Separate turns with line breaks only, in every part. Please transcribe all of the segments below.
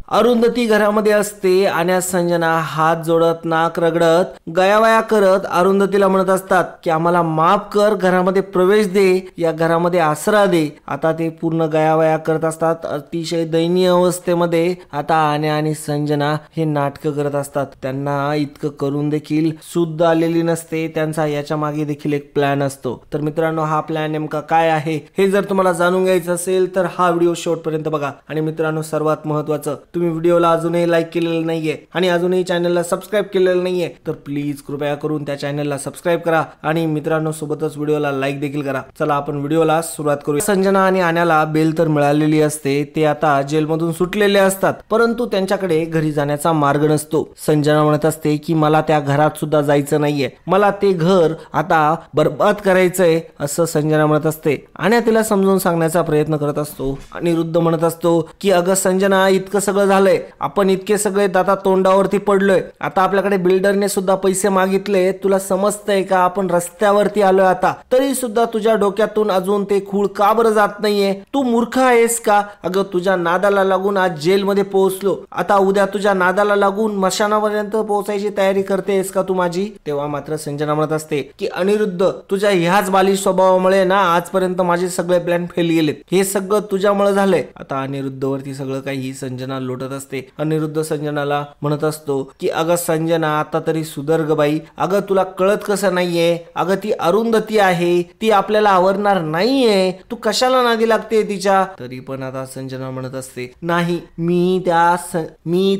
अरुंधती घरामध्ये असते आणि संजना हात जोडत नाक रगडत गयावया करत अरुंधतीला म्हणत असतात की आम्हाला माफ कर, घरामध्ये प्रवेश दे, या घरामध्ये आसरा दे। आता ते पूर्ण गयावया करत असतात, अतिशय दयनीय अवस्थेमध्ये आता आन्या आणि संजना हे नाटक करत असतात। त्यांना इतकं करून देखील शुद्ध आलेली नसते, त्यांचा याच्या मागे देखील एक प्लॅन असतो। तर मित्रांनो, हा प्लॅन नेमका काय आहे हे जर तुम्हाला जाणून घ्यायचं असेल तर हा व्हिडिओ शेवटपर्यंत बघा। आणि मित्रांनो, सर्वात महत्त्वाचं, तुम्ही व्हिडिओला अजूनही लाईक केलेलं नाहीये आणि अजूनही चॅनलला सबस्क्राइब केलेलं नाहीये तर प्लीज कृपया करून त्या चॅनलला सबस्क्राइब करा आणि मित्रांनो सोबतच व्हिडिओला लाईक देखील करा। चला आपण व्हिडिओला सुरुवात करूया। संजना आणि आन्याला बेल तर मिळालेली असते, ते आता जेलमधून सुटलेले असतात, परंतु त्यांच्याकडे घरी जाण्याचा मार्ग नसतो। संजना म्हणत असते की मला त्या घरात सुद्धा जायचं नाहीये, मला ते घर आता बर्बाद करायचंय असं संजना म्हणत असते। आन्या तिला समजून सांगण्याचा प्रयत्न करत असतो। अनिरुद्ध म्हणत असतो की अगं संजना, इतकं सगळं झालंय, आपण इतके सगळे आता तोंडावरती पडलोय, आता आपल्याकडे बिल्डरने सुद्धा पैसे मागितले, तुला समजतंय का आपण रस्त्यावरती आलोय आता, तरी सुद्धा तुझ्या डोक्यातून अजून ते खूळ का बरं जात नाहीये? तू मूर्ख आहेस का? अगं तुझ्या नादाला लागून आज जेलमध्ये पोहोचलो, आता उद्या तुझ्या नादाला लागून मशानापर्यंत पोहोचायची तयारी करतेस का तू माझी? तेव्हा मात्र संजना म्हणत असते की अनिरुद्ध, तुझ्या ह्याच बालिश स्वभावामुळे ना आजपर्यंत माझे सगळे प्लॅन फेल गेलेत, हे सगळं तुझ्यामुळे झालंय। आता अनिरुद्धवरती सगळं काही संजना लोटत असते। अनिरुद्ध संजनाला म्हणत असतो की अगं संजना, आता तरी सुधर ग बाई, अगं तुला कळत कसं नाहीये, अगं ती अरुंधती आहे, ती आपल्याला आवडणार नाहीये, तू कशाला नादी लागते तिच्या? तरी पण आता संजना म्हणत असते नाही, मी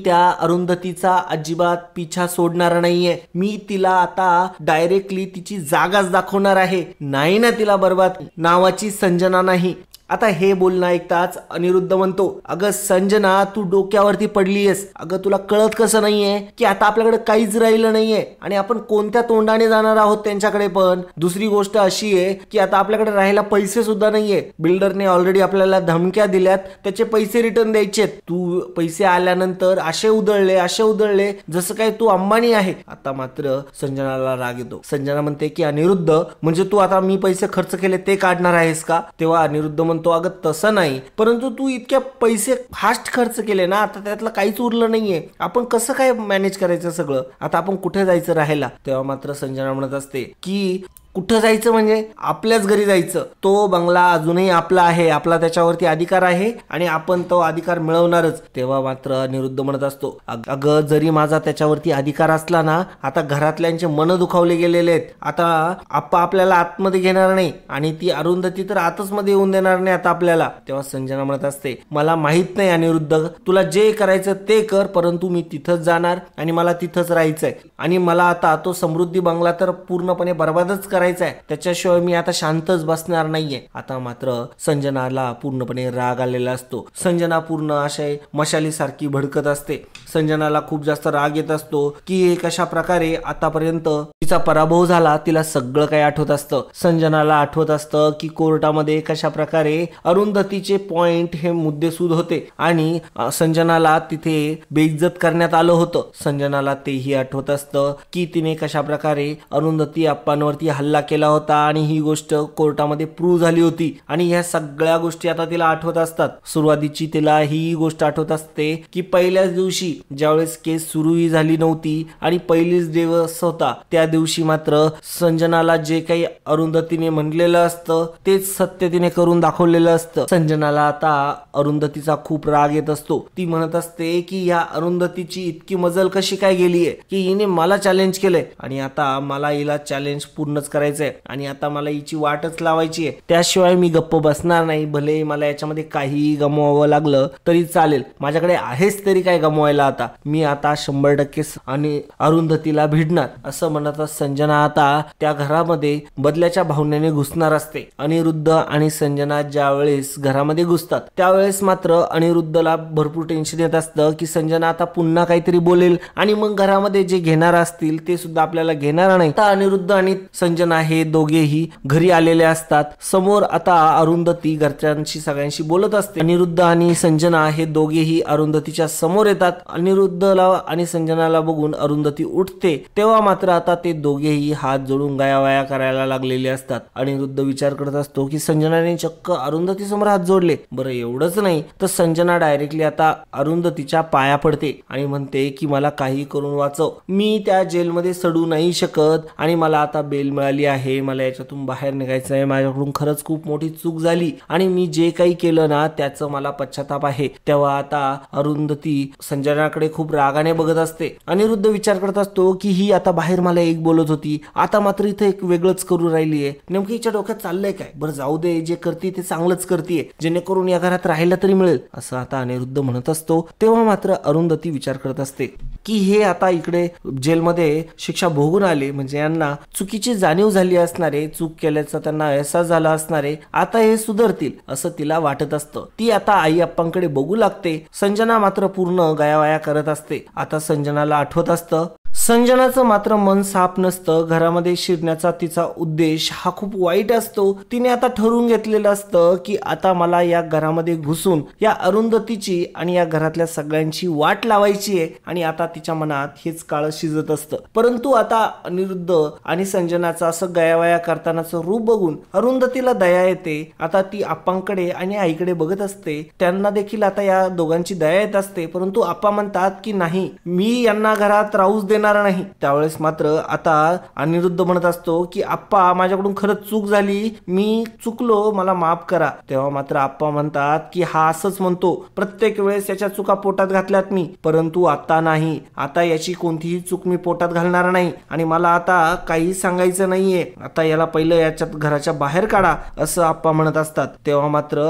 त्या अरुंधतीचा अजिबात पिछा सोडणार नाहीये, मी तिला आता डायरेक्टली तिची जागाच दाखवणार आहे, नाही ना तिला बर्बाद नावाची संजना नाही। आता हे बोलणं ऐकताच अनिरुद्ध म्हणतो अगं संजना, तू डोक्यावरती पडलीयस, अगं तुला कळत कसं नाहीये की आता आपल्याकडे काहीच राहिलं नाहीये आणि आपण कोणत्या तोंडाने जाणार आहोत त्यांच्याकडे? पण दुसरी गोष्ट अशी आहे की आता आपल्याकडे राहायला पैसे सुद्धा नाहीये, बिल्डरने ऑलरेडी आपल्याला धमक्या दिल्यात, त्याचे पैसे रिटर्न द्यायचे, तू पैसे आल्यानंतर असे उधळले जसं काय तू अंबानी आहे। आता मात्र संजनाला राग येतो। संजना म्हणते की अनिरुद्ध, म्हणजे तू आता मी पैसे खर्च केले ते काढणार आहेस का? तेव्हा अनिरुद्ध म्हणतो अगं तसं नाही, परंतु तू इतक्या पैसे फास्ट खर्च केले ना, आता त्यातलं काहीच उरलं नाहीये, आपण कसं काय मॅनेज करायचं सगळं? आता आपण कुठे जायचं राहायला? तेव्हा मात्र संजना म्हणत असते की कुठं जायचं म्हणजे आपल्याच घरी जायचं, तो बंगला अजूनही आपला आहे, आपला त्याच्यावरती अधिकार आहे आणि आपण तो अधिकार मिळवणारच। तेव्हा मात्र अनिरुद्ध म्हणत असतो अगं जरी माझा त्याच्यावरती अधिकार असला ना, आता घरातल्यांचे मन दुखावले गेलेले आहेत, आता आप्पा आपल्याला आतमध्ये घेणार नाही आणि ती अरुंधती तर आतच मध्ये येऊन देणार नाही आता आपल्याला। तेव्हा संजना म्हणत असते मला माहित नाही अनिरुद्ध, तुला जे करायचं ते कर, परंतु मी तिथंच जाणार आणि मला तिथंच राहायचंय आणि मला आता तो समृद्धी बंगला तर पूर्णपणे बर्बादच करायचा, त्याच्याशिवाय मी आता शांतच बसणार नाहीये। आता मात्र संजनाला पूर्णपणे राग आलेला असतो। संजना पूर्ण अशा मशाली सारखी भडकत असते। संजनाला खूप जास्त राग येत असतो की कशा प्रकारे आतापर्यंत तिचा पराभव झाला, तिला सगळं काही आठवत असतं। संजनाला आठवत असतं की कोर्टामध्ये कशा प्रकारे अरुंधतीचे पॉइंट हे मुद्देसूद होते आणि संजनाला तिथे बेइज्जत करण्यात आलं होतं। संजनाला तेही आठवत असतं की तिने कशा प्रकारे अरुंधती अप्पांवरती हल्ला केला होता आणि ही गोष्ट कोर्टामध्ये प्रूव्ह झाली होती आणि ह्या सगळ्या गोष्टी आता तिला आठवत असतात। सुरुवातीची तिला ही गोष्ट आठवत असते की पहिल्याच दिवशी ज्यावेळेस केस सुरूही झाली नव्हती आणि पहिलीच दिवस होता, त्या दिवशी मात्र संजनाला जे काही अरुंधतीने म्हणलेलं असतं तेच सत्य तिने करून दाखवलेलं असतं। संजनाला आता अरुंधतीचा खूप राग येत असतो। ती म्हणत असते की या अरुंधतीची इतकी मजल कशी काय गेलीये की हिने मला चॅलेंज केलंय आणि आता मला हिला चॅलेंज पूर्णच करायचंय आणि आता मला हिची वाटच लावायची आहे, त्याशिवाय मी गप्प बसणार नाही, भले मला याच्यामध्ये काहीही गमवावं लागलं तरी चालेल, माझ्याकडे आहेच तरी काय गमवायला, आता मी आता 100% आणि अरुंधतीला भिडणार असं म्हणत संजना आता त्या घरामध्ये बदल्याच्या भावनेने घुसणार असते। अनिरुद्ध आणि संजना ज्यावेळेस घरामध्ये घुसतात त्यावेळेस मात्र अनिरुद्धला भरपूर टेन्शन येत असतं की संजना आता पुन्हा काहीतरी बोलेल आणि मग घरामध्ये जे घेणार असतील ते सुद्धा आपल्याला घेणार नाही। तर अनिरुद्ध आणि संजना संजना हे दोघेही घरी आलेले असतात. समोर आता अरुंधती घरच्यांशी सगळ्यांशी बोलत असते. अनिरुद्ध आणि संजना हे दोघेही अरुंधतीच्या समोर येतात. अनिरुद्धला आणि संजनाला बघून अरुंधती उठते. तेव्हा मात्र आता ते दोघेही हात जोडून गायावाया करायला लागलेले असतात. अनिरुद्ध विचार करत असतो की संजनाने चक्क अरुंधती समोर हात जोडले. बरं एवढंच नाही तर संजना डायरेक्टली आता अरुंधतीच्या पाया पडते आणि म्हणते की मला काही करून वाचव, मी त्या जेलमध्ये सडू नाही शकत आणि मला आता बेल मिळाली आहे, मला याच्यातून बाहेर निघायचं आहे, माझ्याकडून खरंच खूप मोठी चूक झाली आणि मी जे काही केलं ना त्याचं मला पश्चाताप आहे. तेव्हा आता अरुंधती संजनाकडे खूप रागाने बघत असते. अनिरुद्ध विचार करत असतो की ही आता बाहेर मला एक बोलत होती, आता मात्र इथे एक वेगळंच करू राहिली आहे, नेमकं हिच्या डोक्यात चाललंय काय. बरं जाऊ दे, जे करते ते चांगलंच करते, जेणेकरून या घरात राहायला तरी मिळेल असं आता अनिरुद्ध म्हणत असतो. तेव्हा मात्र अरुंधती विचार करत असते की हे आता इकडे जेलमध्ये शिक्षा भोगून आले, म्हणजे यांना चुकीची जाणीव झाली असणारे, चूक केल्याचा त्यांना एहसास झाला असणारे, आता हे सुधारतील असं तिला वाटत असतं. ती आता आई अप्पांकडे बघू लागते. संजना मात्र पूर्ण गयावया करत असते. आता संजनाला आठवत असतं संजनाचं मात्र मन साफ नसतं. घरामध्ये शिरण्याचा तिचा उद्देश हा खूप वाईट असतो. तिने आता ठरवून घेतलेलं असतं की आता मला या घरामध्ये घुसून या अरुंधतीची आणि या घरातल्या सगळ्यांची वाट लावायची आहे आणि आता तिच्या मनात हेच काळ शिजत असतं. परंतु आता अनिरुद्ध आणि संजनाचं असं गयावया करतानाचं रूप बघून अरुंधतीला दया येते. आता ती आप्पांकडे आणि आईकडे बघत असते. त्यांना देखील आता या दोघांची दया येत असते. परंतु आप्पा म्हणतात की नाही, मी यांना घरात राहूच देणार नाही. त्यावेळेस मात्र आता अनिरुद्ध म्हणत असतो की आप्पा माझ्याकडून खरंच चूक झाली, मी चुकलो, मला माफ करा. तेव्हा मात्र आप्पा म्हणतात की हा असंच म्हणतो, प्रत्येक वेळेस याच्या चुका पोटात घातल्यात मी, परंतु आता नाही, आता याची कोणतीही चूक मी पोटात घालणार नाही आणि मला आता काही सांगायचं नाहीये, आता याला पहिलं याच्यात घराच्या बाहेर काढा असं आप्पा म्हणत असतात. तेव्हा मात्र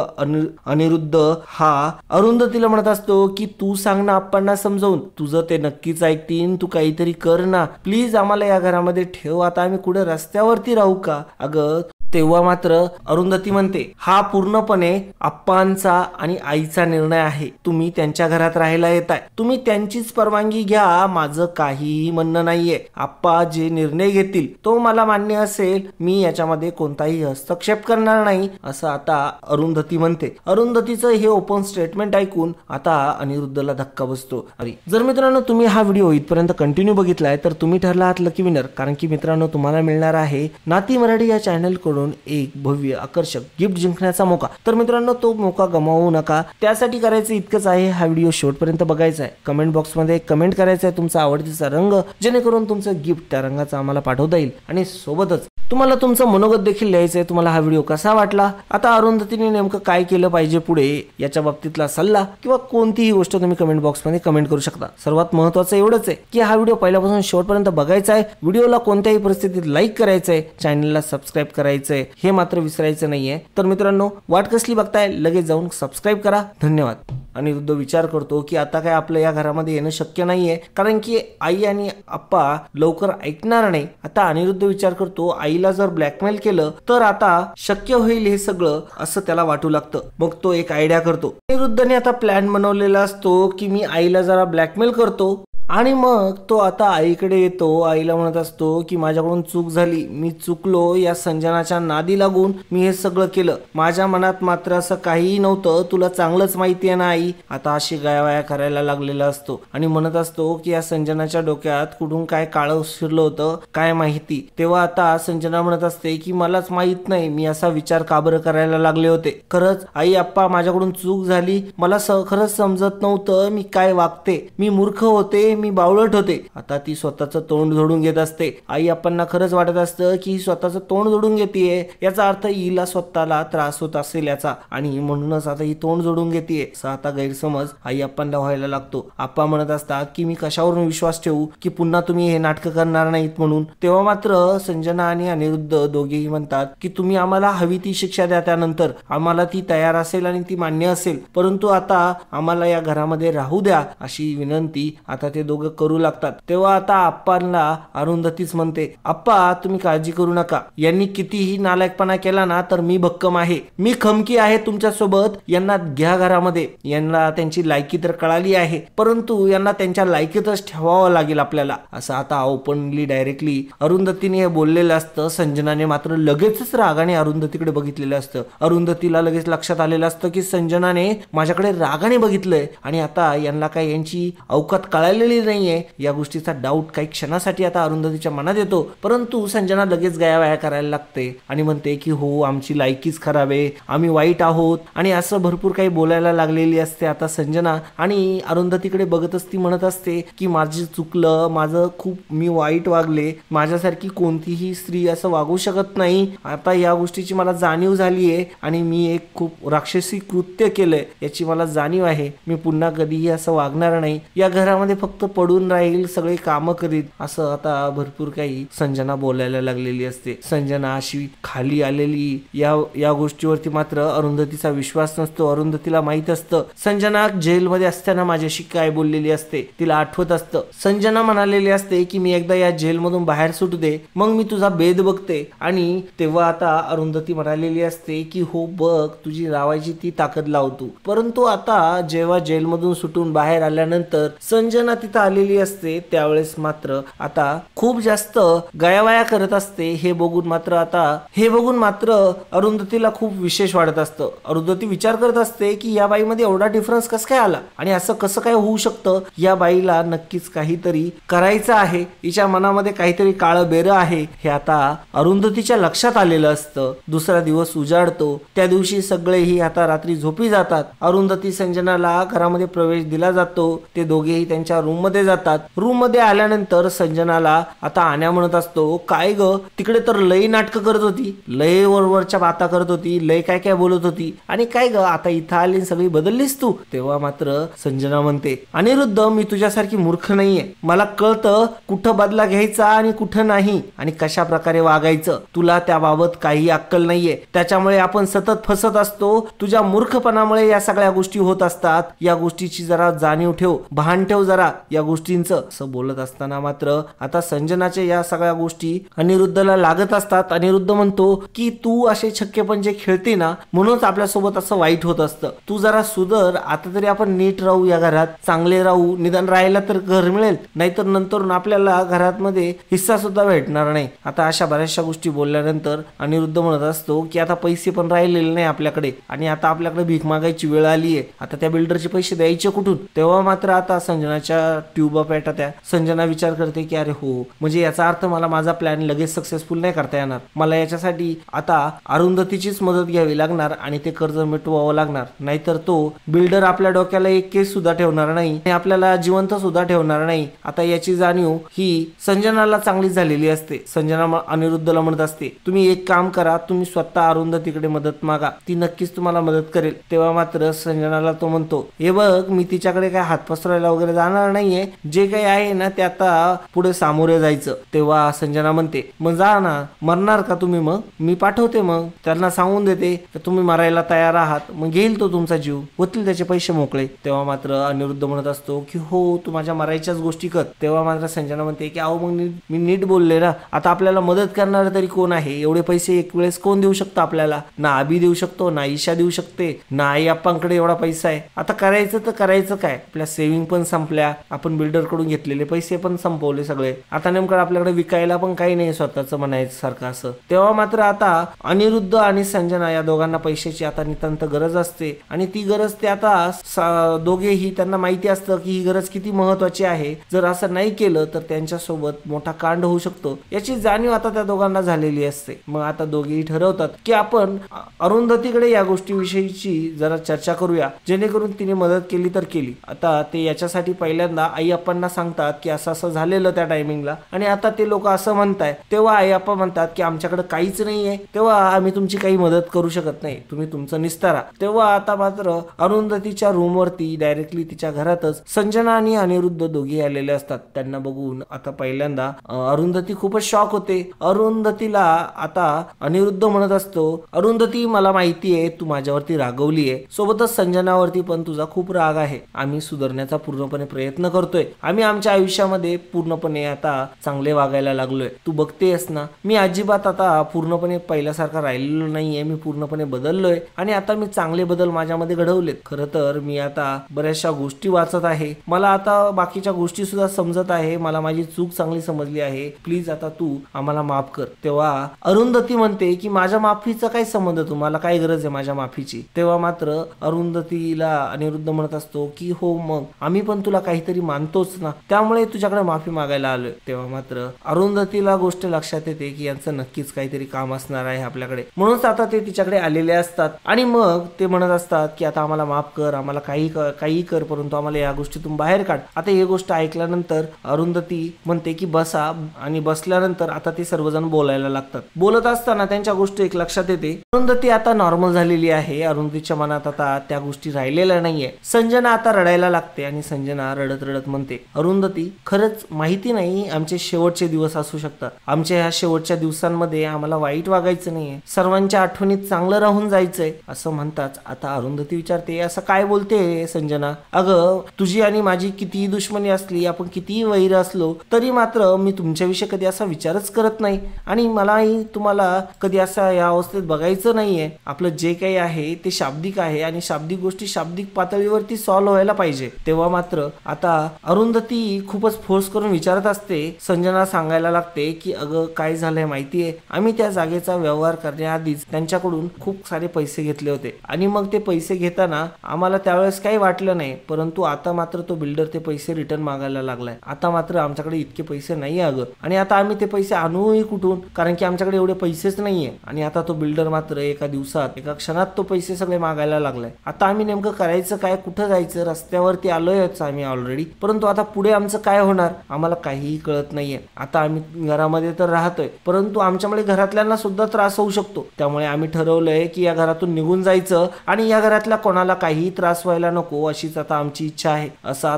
अनिरुद्ध हा अरुंधतीला म्हणत असतो की तू सांग ना आप्पांना समजावून, तुझं ते नक्कीच ऐकतील, तू काहीतरी कर ना प्लीज, आम्हाला या घरामध्ये ठेव, आता आम्ही कुठे रस्त्यावरती राहू का. अगं तेव्हा मात्र अरुंधती म्हणते हा पूर्णपणे आप्पांचा आणि आईचा निर्णय आहे, तुम्ही त्यांच्या घरात राहायला येताय, तुम्ही त्यांचीच परवानगी घ्या, माझं काहीही म्हणणं नाहीये. आप्पा जे निर्णय घेतील तो मला मान्य असेल, मी याच्यामध्ये कोणताही हस्तक्षेप करणार नाही असं आता अरुंधती म्हणते. अरुंधतीचं हे ओपन स्टेटमेंट ऐकून आता अनिरुद्धला धक्का बसतो. अरे जर मित्रांनो तुम्ही हा व्हिडिओ इथपर्यंत कंटिन्यू बघितलाय तर तुम्ही ठरला आहात लकी विनर, कारण की मित्रांनो तुम्हाला मिळणार आहे नाती मराठी या चॅनल कडून एक भव्य आकर्षक गिफ्ट जिंकण्याचा मौका. तर मित्रांनो तो मौका गमावू नका. त्यासाठी करायचं इतकंच आहे, हा व्हिडिओ शेवटपर्यंत बघायचा आहे. कमेंट बॉक्स मध्ये कमेंट करायचं आहे तुमचा आवडतीचा रंग, जेणेकरून तुमचं गिफ्ट त्या रंगाचा आम्हाला पाठवता येईल आणि सोबतच तुम्हाला तुमचं मनोगत देखील लिहायचं आहे. तुम्हाला हा व्हिडिओ कसा वाटला, आता अरुंधतीने नेमकं काय केलं पाहिजे पुढे याच्या बाबतीतला सल्ला किंवा कोणतीही गोष्ट तुम्ही कमेंट बॉक्स मध्ये कमेंट करू शकता. सर्वात महत्त्वाचं एवढंच आहे की हा व्हिडिओ पहिल्यापासून शेवटपर्यंत बघायचा आहे, व्हिडिओला कोणत्याही परिस्थितीत लाईक करायचं आहे, चॅनलला सबस्क्राईब करायचं आहे, हे मात्र विसरायचं नाहीये. तर मित्रांनो वाट कसली बघताय, लगेच जाऊन सबस्क्राईब करा. धन्यवाद. अनिरुद्ध विचार करतो की आता काय आपलं या घरामध्ये येणं शक्य नाहीये, कारण की आई आणि आप्पा लवकर ऐकणार नाही. आता अनिरुद्ध विचार करतो आईला जर ब्लॅकमेल केलं तर आता शक्य होईल हे सगळं असं त्याला वाटू लागतं. मग तो एक आयडिया करतो. अनिरुद्धने आता प्लॅन बनवलेला असतो की मी आईला जरा ब्लॅकमेल करतो आणि मग तो आता आईकडे येतो. आईला म्हणत असतो की माझ्याकडून चूक झाली, मी चुकलो, या संजनाच्या नादी लागून मी हे सगळं केलं, माझ्या मनात मात्र असं काहीही नव्हतं, तुला चांगलंच माहिती आहे ना आई. आता अशी गायवाया करायला लागलेला असतो आणि म्हणत असतो की या संजनाच्या डोक्यात कुठून काय काळं शिरलं होतं काय माहिती. तेव्हा आता संजना म्हणत असते की मलाच माहित नाही, मी असा विचार का बरं करायला लागले होते, खरंच आई आप्पा माझ्याकडून चूक झाली, मला खरंच समजत नव्हतं मी काय वागते, मी मूर्ख होते, मी बावळट होते. आता ती स्वतःचं तोंड जोडून घेत असते. आई आप्पांना खरंच वाटत असतं की स्वतःचं तोंड जोडून घेतेय, याचा अर्थ हिला स्वतःला त्रास होत असेल याचा, आणि म्हणूनच आता ही तोंड जोडून घेतेय असा आता गैरसमज आई आप्पांना व्हायला लागतो. आप्पा म्हणत असतात की मी कशावरून विश्वास ठेवू की पुन्हा तुम्ही हे नाटक करणार नाहीत म्हणून. तेव्हा मात्र संजना आणि अनिरुद्ध दोघेही म्हणतात की तुम्ही आम्हाला हवी ती शिक्षा द्या, त्यानंतर आम्हाला ती तयार असेल आणि ती मान्य असेल, परंतु आता आम्हाला या घरामध्ये राहू द्या अशी विनंती आता ते दोघं करू लागतात. तेव्हा आता आप्पांना अरुंधतीच म्हणते, आप्पा तुम्ही काळजी करू नका, यांनी कितीही नालायकपणा केला ना तर मी भक्कम आहे, मी खमकी आहे तुमच्या सोबत, यांना घ्या घरामध्ये, यांना त्यांची लायकी तर कळाली आहे परंतु यांना त्यांच्या लायकीतच ठेवावं लागेल आपल्याला, असं आता ओपनली डायरेक्टली अरुंधतीने हे बोललेलं असतं. संजनाने मात्र लगेचच रागाने अरुंधतीकडे बघितलेलं असतं. अरुंधतीला लगेच लक्षात आलेलं असतं की संजनाने माझ्याकडे रागाने बघितलंय आणि आता यांना काय यांची अवकात कळालेली नाहीये या गोष्टीचा डाऊट काही क्षणासाठी आता अरुंधतीच्या मनात येतो. परंतु संजना लगेच गयावया करायला लागते आणि म्हणते की हो आमची लायकीच खराब आहे, आम्ही वाईट आहोत आणि असं भरपूर काही बोलायला लागलेली असते आता संजना. आणि अरुंधतीकडे बघतच ती म्हणत असते की माझं चुकलं, माझं खूप मी वाईट वागले, माझ्यासारखी कोणतीही स्त्री असं वागू शकत नाही, आता या गोष्टीची मला जाणीव झाली आहे आणि मी एक खूप राक्षसी कृत्य केलंय याची मला जाणीव आहे, मी पुन्हा कधीही असं वागणार नाही, या घरामध्ये फक्त पडून राहील, सगळे कामं करीत, असं आता भरपूर काही संजना बोलायला लागलेली असते. संजना अशी खाली आलेली या गोष्टीवरती मात्र अरुंधतीचा विश्वास नसतो. अरुंधतीला माहित असतं संजना जेलमध्ये असताना माझ्याशी काय बोललेली असते, तिला आठवत असतं. संजना म्हणालेली असते की मी एकदा या जेलमधून बाहेर सुटू दे मग मी तुझा भेद बघते. आणि तेव्हा आता अरुंधती म्हणालेली असते की हो बघ तुझी लावायची ती ताकद लावतो. परंतु आता जेव्हा जेलमधून सुटून बाहेर आल्यानंतर संजना तिथं आलेली असते त्यावेळेस मात्र आता खूप जास्त गयावया करत असते. हे बघून मात्र अरुंधतीला खूप विशेष वाटत असतं. अरुंधती विचार करत असते की या बाईमध्ये एवढा डिफरन्स कसं काय आला आणि असं कसं काय होऊ शकतं, या बाईला नक्कीच काहीतरी करायचं आहे, हिच्या मनामध्ये काहीतरी काळं बेरं आहे हे आता अरुंधतीच्या लक्षात आलेलं असतं. दुसरा दिवस उजाडतो. त्या दिवशी सगळेही आता रात्री झोपी जातात. अरुंधती संजनाला घरामध्ये प्रवेश दिला जातो. ते दोघेही त्यांच्या रूम मध्ये जातात. रूम मध्ये आल्यानंतर संजनाला आता आण्या म्हणत असतो काय ग तिकडे तर लई नाटकं करत होती, लय वरवरच्या बाता करत होती, लय काय काय बोलत होती आणि काय ग आता इथं आली सगळी बदललीस तू. तेव्हा मात्र संजना म्हणते अनिरुद्ध मी तुझ्यासारखी मूर्ख नाहीये, मला कळतं कुठं बदला घ्यायचा आणि कुठं नाही आणि कशा प्रकारे वागायचं, तुला त्याबाबत काही अक्कल नाहीये, त्याच्यामुळे आपण सतत फसत असतो, तुझ्या मूर्खपणामुळे या सगळ्या गोष्टी होत असतात, या गोष्टीची जरा जाणीव ठेव, भान ठेव जरा या गोष्टींचं. असं बोलत असताना मात्र आता संजनाच्या या सगळ्या गोष्टी अनिरुद्धला लागत असतात. अनिरुद्ध म्हणतो की तू असे छक्के पंजे खेळते ना म्हणूनच आपल्यासोबत असं वाईट होत असतं, तू जरा सुधर, आता तरी आपण नीट राहू, या घरात चांगले राहू, निदान राहायला तर घर मिळेल, नाहीतर नंतर आपल्याला घरात मध्ये हिस्सा सुद्धा भेटणार नाही. आता अशा बऱ्याचशा गोष्टी बोलल्यानंतर अनिरुद्ध म्हणत असतो की आता पैसे पण राहिलेले नाही आपल्याकडे आणि आता आपल्याकडे भीक मागायची वेळ आली आहे, आता त्या बिल्डरचे पैसे द्यायचे कुठून. तेव्हा मात्र आता संजनाच्या ट्यूबा पेटा त्या संजना विचार करते की अरे हो म्हणजे याचा अर्थ मला माझा प्लॅन लगेच सक्सेसफुल नाही करता येणार, मला याच्यासाठी आता अरुंधतीचीच मदत घ्यावी लागणार आणि ते कर्ज मिटवावं लागणार, नाहीतर तो बिल्डर आपल्या डोक्याला एक केस सुद्धा ठेवणार नाही आणि आपल्याला जिवंत सुद्धा ठेवणार नाही. आता याची जाणीव ही संजनाला चांगली झालेली असते. संजना अनिरुद्धला म्हणत असते तुम्ही एक काम करा, तुम्ही स्वतः अरुंधतीकडे मदत मागा, ती नक्कीच तुम्हाला मदत करेल. तेव्हा मात्र संजनाला तो म्हणतो हे बघ मी तिच्याकडे काय हात पसरायला वगैरे जाणार नाहीये, जे काही आहे ना ते आता पुढे सामोरे जायचं. तेव्हा संजना म्हणते मग जा ना, मरणार का तुम्ही, मग मी पाठवते, मग त्यांना सांगून देते की तुम्ही मरायला तयार आहात, मग घेईल तो तुमचा जीव, होतील त्याचे पैसे मोकळे. तेव्हा मात्र अनिरुद्ध म्हणत असतो की हो तू माझ्या मरायच्याच गोष्टी कर. तेव्हा मात्र संजना म्हणते की अहो मग मी नीट बोलले ना, आता आपल्याला मदत करणार तरी कोण आहे, एवढे पैसे एक वेळेस कोण देऊ शकतो आपल्याला, ना आबी देऊ शकतो, ना ईशा देऊ शकते, ना आई आप्पांकडे एवढा पैसा आहे, आता करायचं तर करायचं काय, आपल्या सेव्हिंग पण संपल्या, आपण बिल्डर कडून घेतलेले पैसे पण संपवले सगळे, आता नेमकं आपल्याकडे विकायला पण काही नाही स्वतःच म्हणायचं सारखं असं. तेव्हा मात्र आता अनिरुद्ध आणि संजना या दोघांना पैशाची आता नितांत गरज असते आणि ती गरज ते आता दोघेही त्यांना माहिती असतं की ही गरज किती महत्वाची आहे, जर असं नाही केलं तर त्यांच्यासोबत मोठा कांड होऊ शकतो, याची जाणीव आता त्या दोघांना झालेली असते. मग आता दोघेही ठरवतात की आपण अरुंधतीकडे या गोष्टीविषयीची जरा चर्चा करूया, जेणेकरून तिने मदत केली तर केली. आता ते याच्यासाठी पहिल्यांदा आई अप्पांना सांगतात की असं असं झालेलं त्या टायमिंगला आणि आता ते लोक असं म्हणताय. तेव्हा आई अप्पा म्हणतात की आमच्याकडे काहीच नाहीये, तेव्हा आम्ही तुमची काही मदत करू शकत नाही, तुम्ही तुमचं निस्तारा. तेव्हा आता मात्र अरुंधतीच्या रूम वरती डायरेक्टली तिच्या घरातच संजना आणि अनिरुद्ध दोघे आलेले असतात. त्यांना बघून आता पहिल्यांदा अरुंधती खूपच शॉक होते. अरुंधतीला आता अनिरुद्ध म्हणत असतो अरुंधती मला माहिती आहे तू माझ्यावरती रागवली आहे, सोबतच संजनावरती पण तुझा खूप राग आहे, आम्ही सुधारण्याचा पूर्णपणे प्रयत्न करतोय, आम्ही आमच्या आयुष्यामध्ये पूर्णपणे आता चांगले वागायला लागलोय. तू बघतेस ना, मी अजिबात आता पूर्णपणे पहिल्यासारखा राहिलेलो नाहीये. मी पूर्णपणे बदललोय आणि आता मी चांगले बदल माझ्यामध्ये घडवलेत. खरं तर मी आता बऱ्याचशा गोष्टी वाचत आहे. मला आता बाकीच्या गोष्टी सुद्धा समजत आहे. मला माझी चूक चांगली समजली आहे. प्लीज आता तू आम्हाला माफ कर. तेव्हा अरुंधती म्हणते की माझ्या माफीचा काय संबंध, तुम्हाला काय गरज आहे माझ्या माफीची. तेव्हा मात्र अरुंधतीला अनिरुद्ध म्हणत असतो की हो मग आम्ही पण तुला काहीतरी मानतोच ना, त्यामुळे तुझ्याकडे माफी मागायला आलोय. तेव्हा मात्र अरुंधतीला गोष्ट लक्षात येते की यांचं नक्कीच काहीतरी काम असणार आहे आपल्याकडे, म्हणूनच आता ते तिच्याकडे आलेले असतात आणि मग ते म्हणत असतात की आता आम्हाला माफ कर, आम्हाला काही कर, परंतु आम्हाला या गोष्टीतून बाहेर काढ. आता ही गोष्ट ऐकल्यानंतर अरुंधती म्हणते की बसा, आणि बसल्यानंतर आता ते सर्वजण बोलायला लागतात. बोलत असताना त्यांच्या गोष्टी एक लक्षात येते. अरुंधती आता नॉर्मल झालेली आहे. अरुंधतीच्या मनात आता त्या गोष्टी राहिलेल्या नाहीये. संजना आता रडायला लागते आणि संजना रडत रडत म्हणते अरुंधती खरंच माहिती नाही, आमचे शेवटचे दिवस असू शकतात. आमच्या ह्या शेवटच्या दिवसांमध्ये आम्हाला वाईट वागायचं नाहीये, सर्वांच्या आठवणीत चांगलं राहून जायचंय. असं म्हणताच आता अरुंधती विचारते असं काय बोलते संजना, अगं तुझी आणि माझी कितीही दुश्मनी असली, आपण कितीही वैर असलो तरी मात्र मी तुमच्याविषयी कधी असा विचारच करत नाही आणि मलाही तुम्हाला कधी असा या अवस्थेत बघायचं नाहीये. आपलं जे काही आहे ते शाब्दिक आहे आणि शाब्दिक गोष्टी शाब्दिक पातळीवरती सॉल्व्ह व्हायला पाहिजे. तेव्हा मात्र आता अरुंधती खूपच फोर्स करून विचारत असते. संजना सांगायला लागते की अगं काय झालंय माहितीये, आम्ही त्या जागेचा व्यवहार करण्याआधीच त्यांच्याकडून खूप सारे पैसे घेतले होते आणि मग ते पैसे घेताना आम्हाला त्यावेळेस काही वाटलं नाही, परंतु आता मात्र तो बिल्डर ते पैसे रिटर्न मागायला लागलाय. आता मात्र आमच्याकडे इतके पैसे नाही अगं, आणि आता आम्ही ते पैसे आणूही कुठून, कारण की आमच्याकडे एवढे पैसेच नाहीये. आणि आता तो बिल्डर मात्र एका दिवसात एका क्षणात तो पैसे सगळे मागायला लागलाय. आता आम्ही नेमकं करायचं काय, कुठं जायचं, रस्त्यावरती आलोयच आम्ही ऑलरेडी, परंतु आता पुढे आमचं काय होणार आम्हाला काहीही कळत नाहीये. आता आम्ही घरामध्ये तर राहतोय, परंतु आमच्यामुळे घरातल्यांना सुद्धा त्रास होऊ शकतो. त्यामुळे आम्ही ठरवलंय की या घरातून निघून जायचं आणि या घरातल्या कोणाला काही त्रास व्हायला नको, अशीच आता आमची इच्छा आहे. असं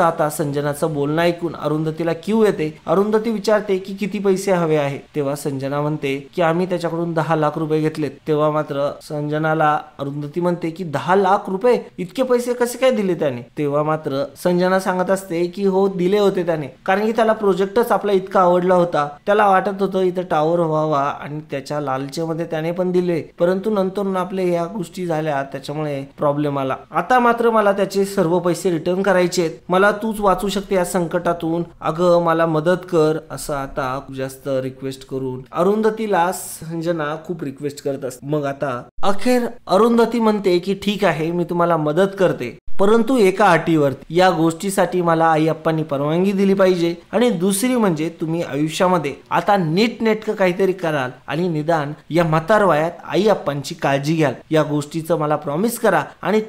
आता संजनाचं बोलणं ऐकून अरुंधतीला क्यू येते. अरुंधती विचारते की किती पैसे हवे आहे. तेव्हा संजना म्हणते की आम्ही त्याच्याकडून 10 लाख रुपये घेतलेत. तेव्हा मात्र संजनाला अरुंधती म्हणते की 10 लाख रुपये, इतके पैसे कसे काय दिले त्याने. तेव्हा मात्र संजना सांगत असते की हो दिले होते त्याने, कारण की त्याला प्रोजेक्टच आपला इतका आवडला होता, त्याला वाटत होतं इथं टावर व्हावा आणि त्याच्या लालचेमध्ये त्याने पण दिले, परंतु नंतर आपले या गोष्टी झाल्या त्याच्यामुळे प्रॉब्लेम आला. आता मात्र मला त्याचे सर्व पैसे रिटर्न करायचे आहेत. मला तूच वाचू शकते या संकटातून, अगं मला मदत कर. असं आता जास्त रिक्वेस्ट करून अरुंधतीला संजना खूप रिक्वेस्ट करत असते. मग आता अखेर अरुंधती म्हणते की ठीक आहे मी तुम्हाला मदत करते, परंतु एका अटीवर. या गोष्टीसाठी मला आई अप्पांनी परवानगी दिली पाहिजे आणि दुसरी म्हणजे तुम्ही आयुष्यामध्ये आता नीटनेटकं काहीतरी कराल आणि निदान या म्हातार वयात आई अप्पांची काळजी घ्याल. या गोष्टीचं मला प्रॉमिस करा आणि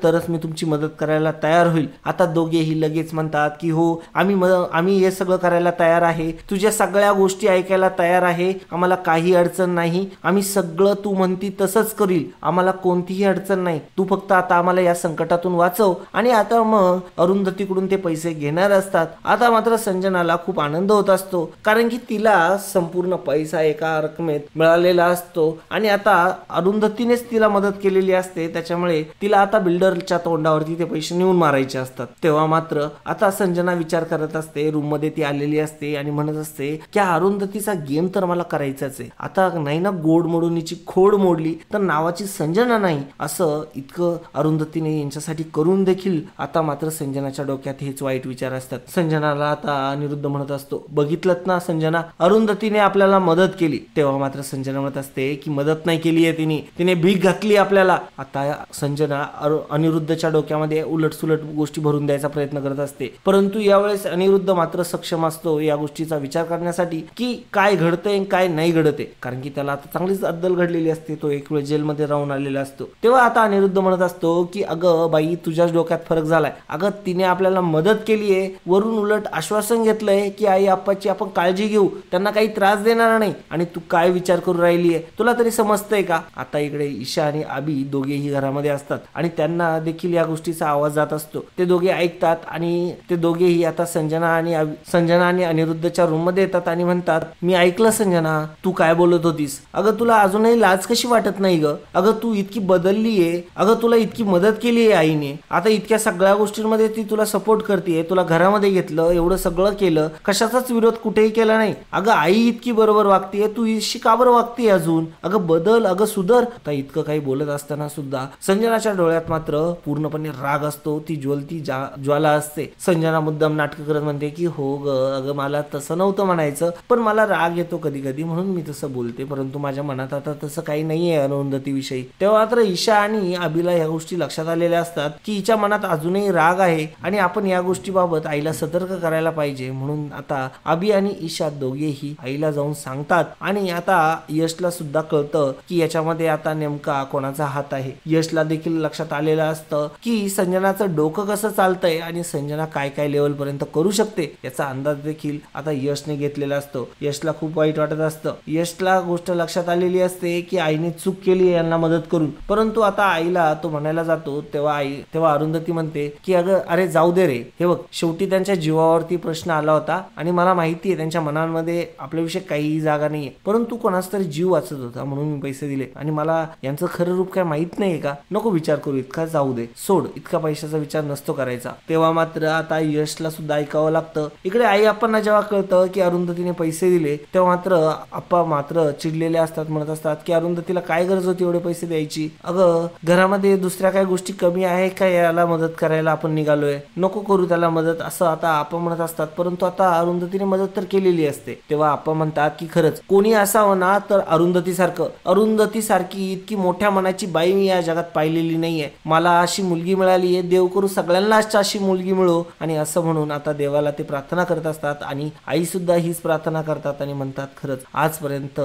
तरच मी तुमची मदत करायला तयार होईल. आता दोघेही लगेच म्हणतात की हो आम्ही हे सगळं करायला तयार आहे, तुझ्या सगळ्या गोष्टी ऐकायला तयार आहे, आम्हाला काही अडचण नाही, आम्ही सगळं तू म्हणती तसंच करील, आम्हाला कोणतीही अडचण नाही, तू फक्त आता आम्हाला या संकटातून वाचव. आणि आता मग अरुंधतीकडून ते पैसे घेणार असतात. आता मात्र संजनाला खूप आनंद होत असतो, कारण की तिला संपूर्ण पैसा एका रकमेत मिळालेला असतो आणि आता अरुंधतीनेच तिला मदत केलेली असते, त्याच्यामुळे तिला आता बिल्डरच्या तोंडावरती ते पैसे नेऊन मारायचे असतात. तेव्हा मात्र आता संजना विचार करत असते, रूम मध्ये ती आलेली असते आणि म्हणत असते की अरुंधतीचा गेम तर मला करायचाच आहे. आता नाही ना गोड मोडूनीची खोड मोडली तर नावाची संजना नाही, असं इतकं अरुंधतीने यांच्यासाठी करून देखील आता मात्र संजनाच्या डोक्यात हेच वाईट विचार असतात. संजनाला आता अनिरुद्ध म्हणत असतो बघितलत ना संजना, अरुंधतीने आपल्याला मदत केली. तेव्हा मात्र संजना म्हणत असते की मदत नाही केली आहे तिने भीक घातली आपल्याला. आता संजना अनिरुद्धच्या डोक्यामध्ये उलटसुलट गोष्टी भरून द्यायचा प्रयत्न करत असते, परंतु यावेळेस अनिरुद्ध मात्र सक्षम असतो या गोष्टीचा विचार करण्यासाठी की काय घडतंय काय नाही घडते, कारण की त्याला आता चांगलीच अद्दल घडलेली असते, तो एक वेळ जेलमध्ये राहून आलेला असतो. तेव्हा आता अनिरुद्ध म्हणत असतो की अगं बाई तुझ्याच डोक्यात फरक झालाय, अगं तिने आपल्याला मदत केलीये, वरून उलट आश्वासन घेतलंय की आई आप्पाची आपण काळजी घेऊ, त्यांना काही त्रास देणार नाही, आणि तू काय विचार करून राहिलीये, तुला तरी समजतंय का. आता इकडे ईशा आणि आबी दोघेही घरामध्ये असतात आणि त्यांना देखील या गोष्टीचा आवाज जात असतो. ते दोघे ऐकतात आणि ते दोघेही आता संजना आणि अनिरुद्धच्या रूम मध्ये येतात आणि म्हणतात मी ऐकलं संजना तू काय बोलत होतीस, अगं तुला अजूनही लाज कशी वाटत नाही ग, अगं तू इतकी बदललीये, अगं तुला इतकी मदत केली आहे आईने, नाहीये. आता इतक्या सगळ्या गोष्टींमध्ये ती तुला सपोर्ट करते, तुला घरामध्ये घेतलं, एवढं सगळं केलं, कशाचाच विरोध कुठेही केला नाही. अगं आई इतकी बरोबर वागतेय, तू इतकी का बरं वागते अजून, अगं बदल, अगं सुधर. आता इतकं काही बोलत असताना सुद्धा संजनाच्या डोळ्यात मात्र पूर्णपणे राग असतो. ती ज्वलती ज्वाला असते. संजना मुद्दाम नाटक करत म्हणते की हो ग, अगं मला तसं नव्हतं म्हणायचं, पण मला राग येतो कधी कधी म्हणून मी तसं बोलते, परंतु माझ्या मनात आता तसं काही नाहीये अरुंधती विषयी. तेव्हा मात्र ईशा आणि अभिला ह्या गोष्टी लक्षात आलेल्या असतात की हिच्या मनात अजूनही राग आहे आणि आपण या गोष्टीबाबत आईला सतर्क करायला पाहिजे. म्हणून आता अभि आणि ईशा दोघेही आईला जाऊन सांगतात आणि आता यशला सुद्धा कळतं की याच्यामध्ये आता नेमका कोणाचा हात आहे. यशला देखील लक्षात आलेलं असतं की संजनाचं डोकं कसं चालतंय आणि संजना काय काय लेवल पर्यंत करू शकते याचा अंदाज देखील आता यशने घेतलेला असतो. यशला खूप वाईट वाटत असतं. यशला गोष्ट लक्षात आलेली असते की आईने चूक केली यांना मदत करून, परंतु आता आईला तो म्हणायला जातो तेव्हा अरुंधती म्हणते की अरे जाऊ दे रे, हे बघ शेवटी त्यांच्या जीवावरती प्रश्न आला होता आणि मला माहिती आहे त्यांच्या मनांमध्ये आपल्याविषयी काही जागा नाहीये, परंतु कोणाचा तरी जीव वाचत होता म्हणून मी पैसे दिले आणि मला यांचं खरं रूप काय माहित नाहीये का, नको विचार करू, इतका जाऊ दे, सोड, इतका पैशाचा विचार नसतो करायचा. तेव्हा मात्र आता यशला सुद्धा ऐकावं लागतं. इकडे आई अप्पांना जेव्हा कळतं की अरुंधतीने पैसे दिले तेव्हा मात्र अप्पा मात्र चिडलेले असतात, म्हणत असतात की अरुंधतीला काय गरज होती एवढे पैसे द्यायची, अगं घरामध्ये दुसऱ्या काही गोष्टी कमी आहे का याला मदत करायला आपण निघालोय, नको करू त्याला मदत, असं आता आपण म्हणत असतात. परंतु आता अरुंधतीने मदत तर केलेली असते. तेव्हा आपण म्हणतात की खरंच कोणी असावं ना तर अरुंधती सारखी इतकी मोठ्या मनाची बाई मी या जगात पाहिलेली नाहीये, मला अशी मुलगी मिळाली आहे, देव करू सगळ्यांनाच अशी मुलगी मिळो, आणि असं म्हणून आता देवाला ते प्रार्थना करत असतात आणि आई सुद्धा हीच प्रार्थना करतात आणि म्हणतात खरंच आजपर्यंत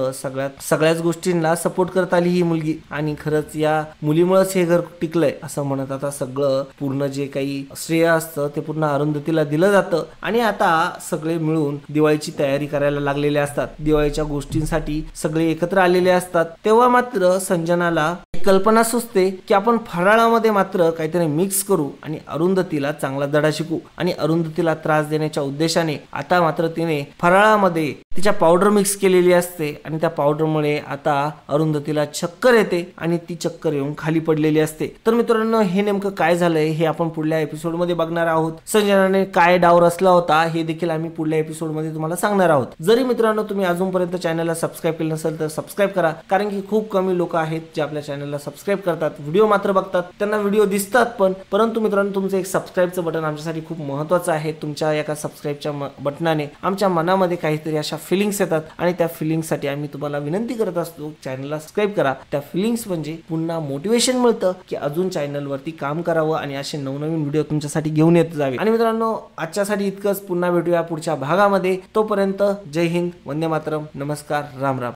सगळ्याच गोष्टींना सपोर्ट करत आली ही मुलगी आणि खरंच या मुलीमुळेच हे घर टिकलंय असं म्हणत आता सगळं पूर्ण जे काही श्रेय असतं ते पूर्ण अरुंधतीला दिलं जातं. आणि आता सगळे मिळून दिवाळीची तयारी करायला लागलेले असतात. दिवाळीच्या गोष्टींसाठी सगळे एकत्र आलेले असतात. तेव्हा मात्र संजनाला कल्पना सुचते की आपण फराळामध्ये मात्र काहीतरी मिक्स करू आणि अरुंधतीला चांगला धडा शिकू. आणि अरुंधतीला त्रास देण्याच्या उद्देशाने आता मात्र तिने फराळामध्ये तिच्या पावडर मिक्स केलेली असते आणि त्या पावडरमुळे आता अरुंधतीला चक्कर येते आणि ती चक्कर येऊन खाली पडलेली असते. तर मित्रांनो हे नेमकं काय झालंय हे आपण पुढल्या एपिसोडमध्ये बघणार आहोत. संजनाने काय डाव रचला होता हे देखील आम्ही पुढल्या एपिसोडमध्ये तुम्हाला सांगणार आहोत. जरी मित्रांनो तुम्ही अजूनपर्यंत चॅनलला सबस्क्राईब केलं नसेल तर सबस्क्राईब करा, कारण की खूप कमी लोक आहेत जे आपल्या चॅनलला सबस्क्राईब करतात, व्हिडिओ मात्र बघतात, त्यांना व्हिडिओ दिसतात पण, परंतु मित्रांनो तुमचं एक सबस्क्राईबचं बटन आमच्यासाठी खूप महत्त्वाचं आहे. तुमच्या एका सबस्क्राईबच्या बटनाने आमच्या मनामध्ये काहीतरी अशा फिलिंग्स येतात आणि त्या फिलिंग्ससाठी आम्ही तुम्हाला विनंती करत असतो चॅनलला सबस्क्राईब करा. त्या फिलिंग्स म्हणजे पुन्हा मोटिवेशन मिळतं की अजून चॅनलवरती काम करावं आणि असे नवनवीन व्हिडिओ तुमच्यासाठी घेऊन येत जावे. आणि मित्रांनो आजच्यासाठी इतकंच. पुन्हा भेटूया पुढच्या भागामध्ये. तोपर्यंत जय हिंद, वंदे मातरम, नमस्कार, राम राम.